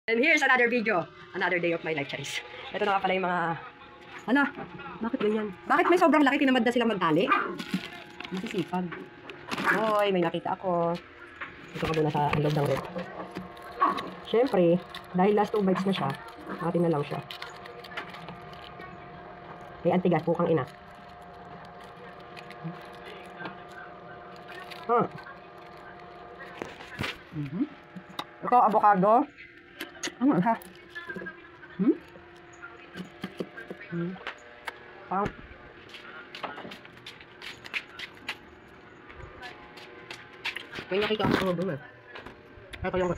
And here's another video. Another day of my life, Charis. Ito na nga pala yung mga... Ano? Bakit ganyan? Bakit may sobrang laki? Tinamad na silang magtali? Masisipag. Hoy, may nakita ako. Ito ka muna sa loob ng rep. Siyempre, dahil last 2 bites na siya, atin na lang siya. May antigas, pukang ina. Ito, avocado. Ano ha? Parang may nakita ako doon eh. Ito yung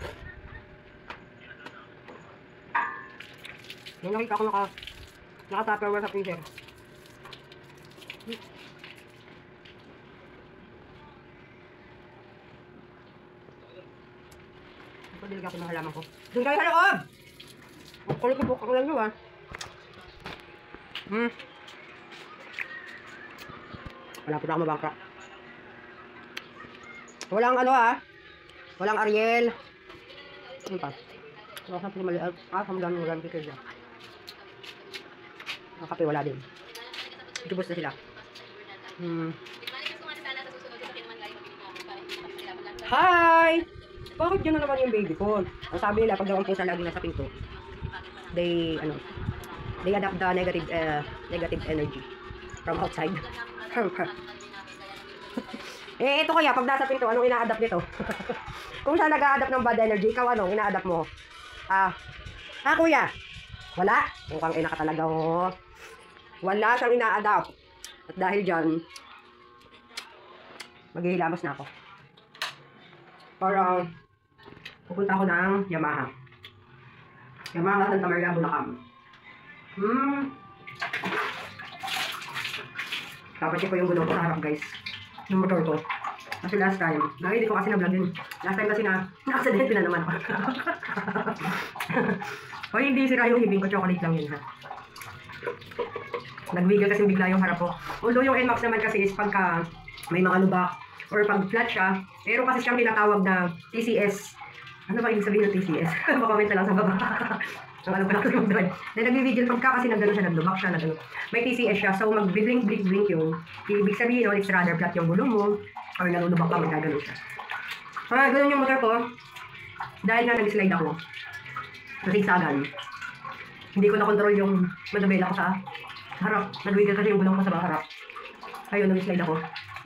may nakita ako naka-tupperware sa freezer. Pagdilig ako ng halaman ko. Doon kayo sa loob! Kulit ko bukang lang nyo ah. Wala po na ako mabangka. Walang ano ah. Walang Ariel. Ano pa? Wala sa pinamaliag. Kamdami walang pikir dyan. Ang kape wala din. Jubos na sila. Hi! Bakit yun na naman yung baby ko? Ang sabi nila, pag daw ang pusa lagi nasa pinto, they adapt the negative energy from outside. Eh, ito kaya, pag nasa pinto, anong ina-adapt nito? Kung siya nag-a-adapt ng bad energy, ikaw anong ina-adapt mo? Kuya? Wala? Mukhang ina ka talaga, oh. Wala siyang ina-adapt. At dahil dyan, maghihilamos na ako. Para, pupunta ako ng Yamaha. Yamaha, Santa Maria, Bulacan. Dapat ko yung gulong ko sa harap, guys. Yung motor ko. Kasi last time, hindi ko kasi na-vlog yun. Last time kasi na-accident na naman ako. O hindi sira yung hibing ko, chocolate lang yun ha. Nagwigil kasi bigla yung harap ko. Although yung NMAX naman kasi is pagka may mga lubak or pag flat siya, pero kasi siyang tinatawag na TCS. Ano ba ibig sabihin ng TCS? Pakomment na lang sa baba. Ang alam ko lang yung doon. Dahil nagvivigil pagka kasi nagano siya, naglubak siya, nagano. May TCS siya, so mag-blink yun. Ibig sabihin, it's rather flat yung gulong mo, or nalulubak ka, magagano siya. Ganun yung motor ko. Dahil nga nag-slide ako. Nasigsagan. Hindi ko na-control yung madabela ko sa harap. Nagwigil kasi yung gulong ko sa harap. Ayun, nag-slide ako.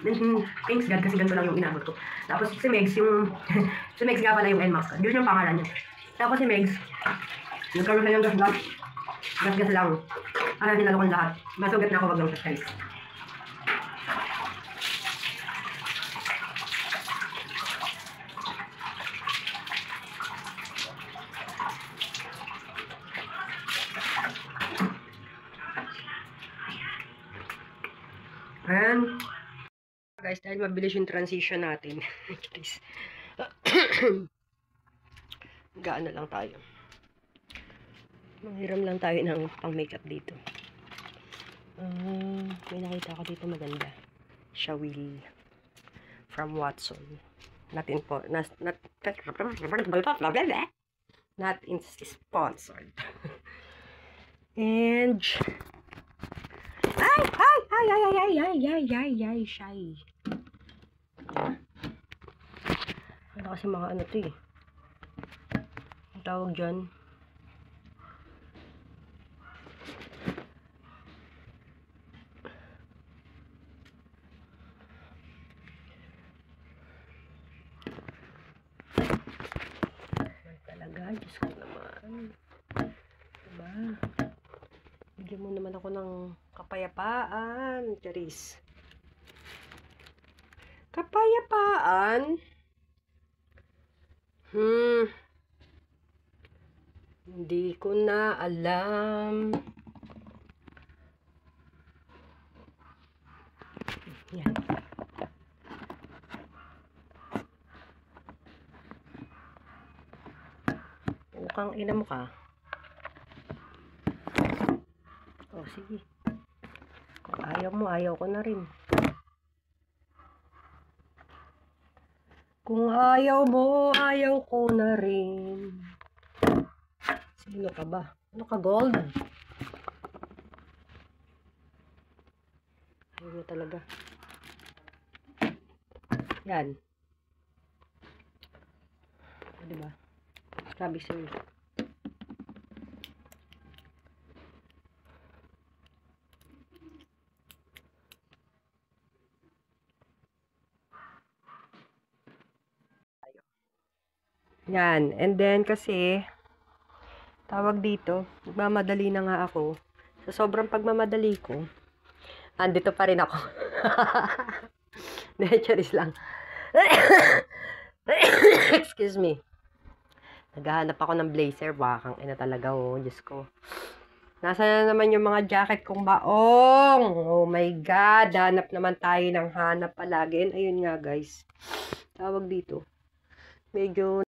Thanks God kasi ganito lang yung inabot ko. Tapos si Megs yung si Megs nga pala yung NMAX. Yun yung pangalan niya. Tapos si Megs nagkaroon na yung gas-gas. Gas-gas lang. Hinalo ko lahat. Masugat na ako, wag lang sa size. And guys, dahil mabilis yung transition natin. Gaan na lang tayo. Manghiram lang tayo ng pang-makeup dito. May nakita ako dito maganda. Shawil. From Watson. Not sponsored. And shy. Ano kasi mga ano to eh. Ang tawag dyan. Talaga, Diyos ko naman. Diba? Bigyan mo naman ako ng kapayapaan, Charis. Kapayapaan? Hindi ko na alam. Yan. Mukhang ina mo ka. Oh, sige. Kung ayaw mo, ayaw ko na rin. Kung ayaw mo, ayaw ko na rin. Ano ka ba? Ano ka, gold? Ayun na talaga. Yan. Diba? Sabi sa'yo. Yan. And then, kasi, tawag dito, nagmamadali na nga ako. Sa sobrang pagmamadali ko, andito pa rin ako. Charis lang. Excuse me. Naghahanap ako ng blazer. Wakang ina talaga, oh. Diyos ko. Nasaan na naman yung mga jacket kong baong? Oh my God. Hanap naman tayo ng hanap palagi. Ayun nga, guys. Tawag dito. Medyo